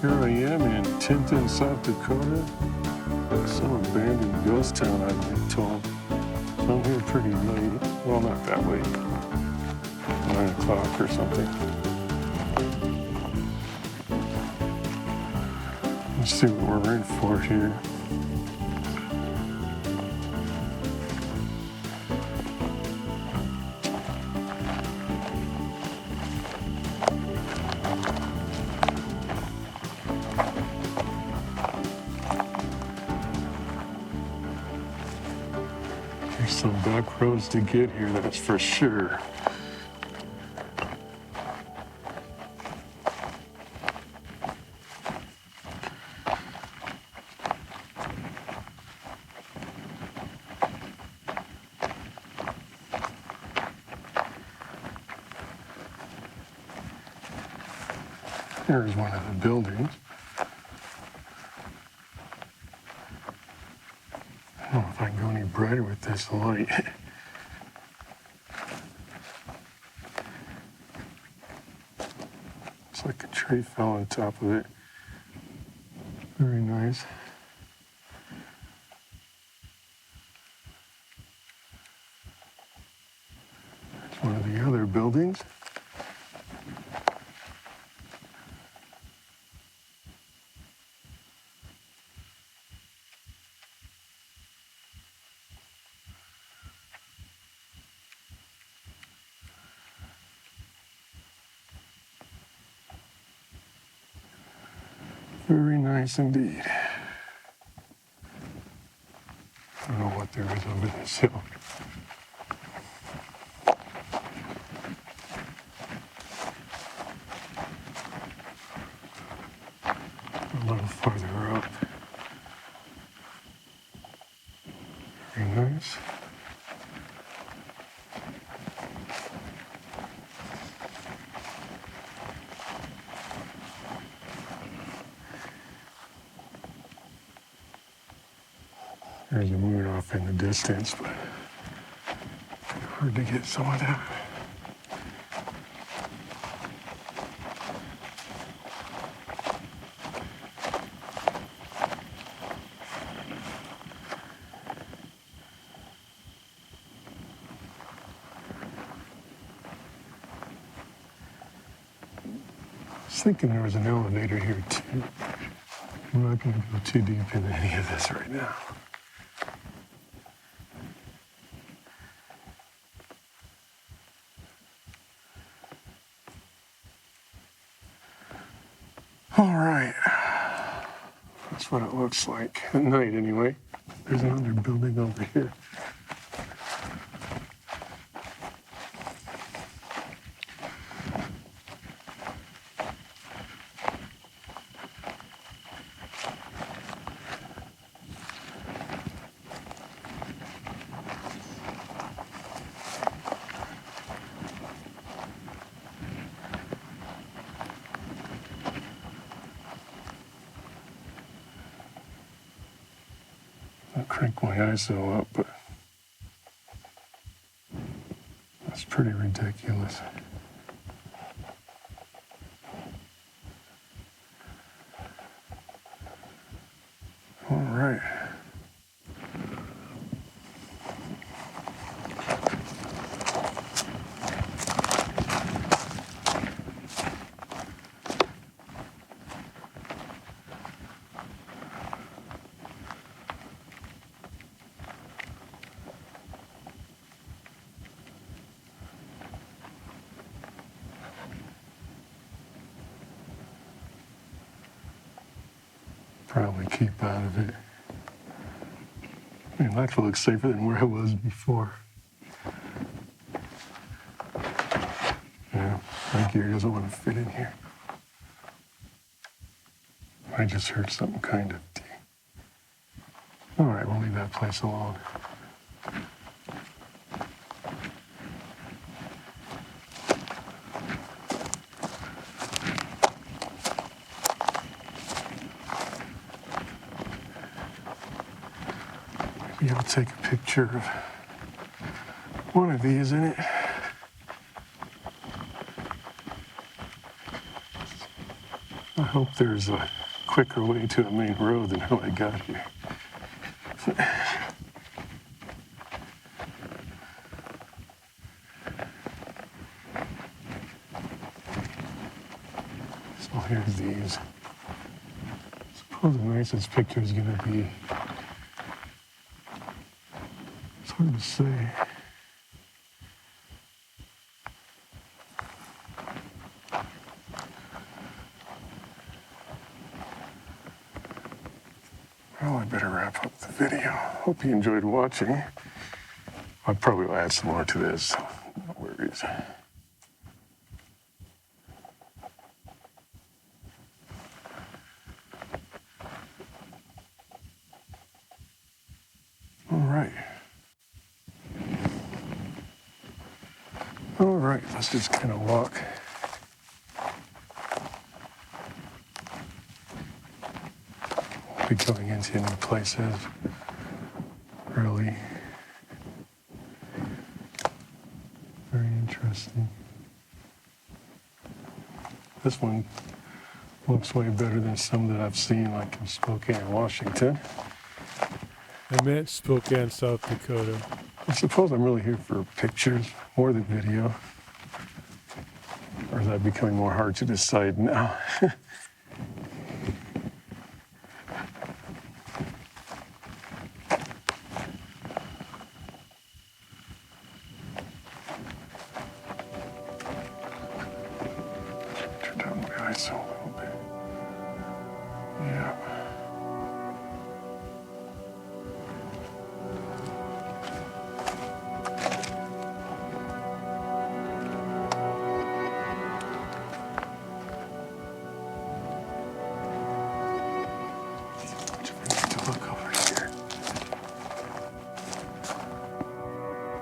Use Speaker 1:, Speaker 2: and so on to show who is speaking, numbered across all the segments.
Speaker 1: Here I am in Tinton, South Dakota. Some abandoned ghost town, I've been told. So I'm here pretty late. Well, not that late. 9 o'clock or something. Let's see what we're in for here. There's some back roads to get here, that's for sure. Here's one of the buildings. I don't know if I can go any brighter with this light. It's like a tree fell on top of it. Very nice. It's one of the other buildings. Very nice indeed. I don't know what there is over this hill. A little farther up. Very nice. There's a moon off in the distance, but hard to get some of that. I was thinking there was an elevator here too. I'm not going to go too deep into any of this right now. All right, that's what it looks like at night anyway. There's another building over here. I'll crank my ISO up, but that's pretty ridiculous. All right. Probably keep out of it. I mean, it actually looks safer than where I was before. Yeah, my gear doesn't want to fit in here. I just heard something kind of deep. All right, we'll leave that place alone. Maybe I'll take a picture of one of these in it. I hope there's a quicker way to the main road than how I got here. So here's these. I suppose the nicest picture is going to be, it's hard to say. Well, I better wrap up the video. Hope you enjoyed watching. I probably will add some more to this, so no worries. All right, let's just kind of walk. We'll be going into new places. Really very interesting. This one looks way better than some that I've seen, like in Spokane, Washington.
Speaker 2: I meant Spokane, South Dakota.
Speaker 1: I suppose I'm really here for pictures more than video. Or is that becoming more hard to decide now? Turn down my ISO a little bit. Yeah. Look over here.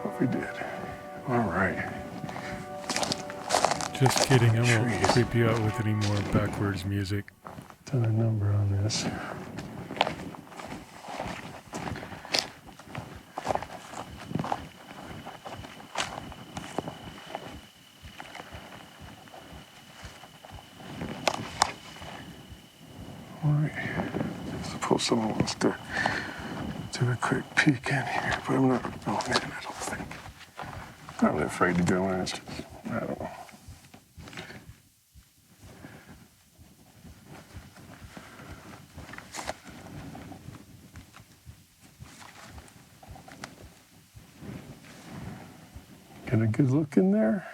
Speaker 1: What we did. All right.
Speaker 2: Just kidding, I won't creep you out with any more backwards music.
Speaker 1: Done a number on this. All right. I suppose someone wants to do a quick peek in here, but I'm not going in, I don't think. I'm not really afraid to go in. It's just, I don't know. Get a good look in there.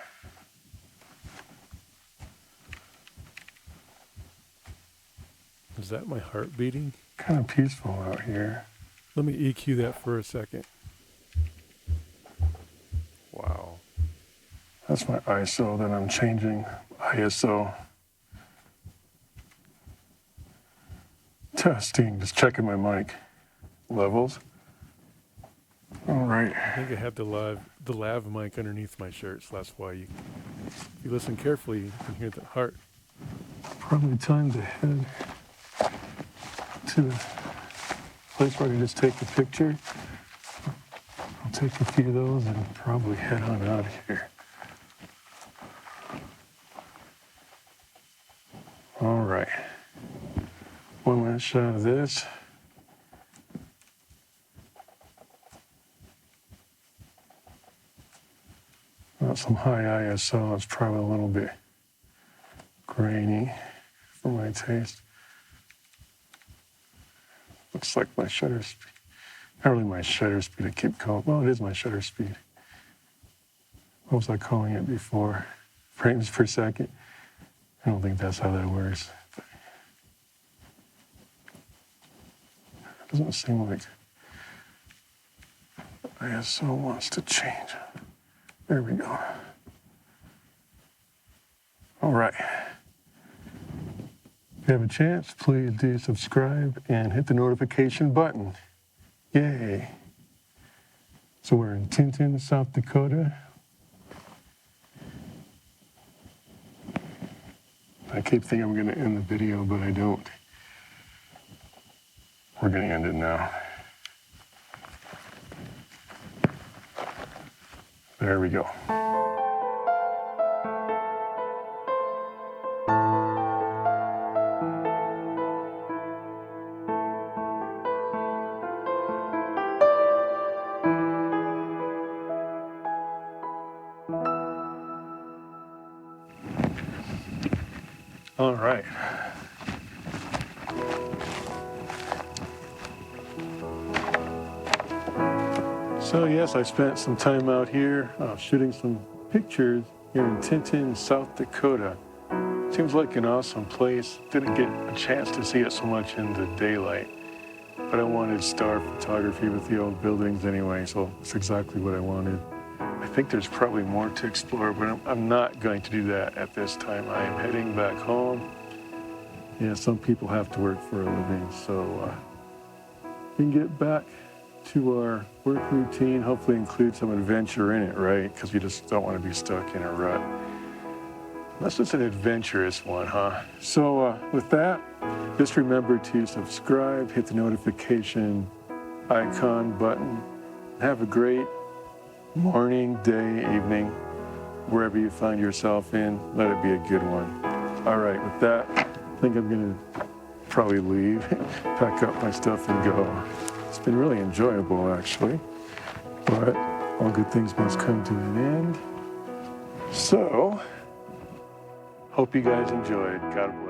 Speaker 2: Is that my heart beating?
Speaker 1: Kind of peaceful out here.
Speaker 2: Let me EQ that for a second. Wow.
Speaker 1: That's my ISO that I'm changing. ISO. Testing, just checking my mic levels. All right.
Speaker 2: I think I have the lav mic underneath my shirt, so that's why if you listen carefully, you can hear the heart.
Speaker 1: Probably time to head to the place where I can just take a picture. I'll take a few of those and probably head on out of here. All right. One last shot of this. Got some high ISO. It's probably a little bit grainy for my taste. Looks like my shutter speed. Not really my shutter speed, I keep calling. Well, it is my shutter speed. What was I calling it before? Frames per second? I don't think that's how that works. But it doesn't seem like ISO wants to change. There we go. All right. If you have a chance, please do subscribe and hit the notification button. Yay. So we're in Tinton, South Dakota. I keep thinking I'm going to end the video, but I don't. We're going to end it now. There we go. All right. So yes, I spent some time out here shooting some pictures here in Tinton, South Dakota. Seems like an awesome place. Didn't get a chance to see it so much in the daylight, but I wanted star photography with the old buildings anyway, so it's exactly what I wanted. I think there's probably more to explore, but I'm not going to do that at this time. I am heading back home. Yeah, some people have to work for a living, so we can get back to our work routine, hopefully include some adventure in it, right? Because you just don't want to be stuck in a rut. Unless it's an adventurous one, huh? So with that, just remember to subscribe, hit the notification icon button. Have a great morning, day, evening, wherever you find yourself in. Let it be a good one. All right, with that, I think I'm going to probably leave, pack up my stuff and go. It's been really enjoyable, actually, but all good things must come to an end. So, hope you guys enjoyed. God bless.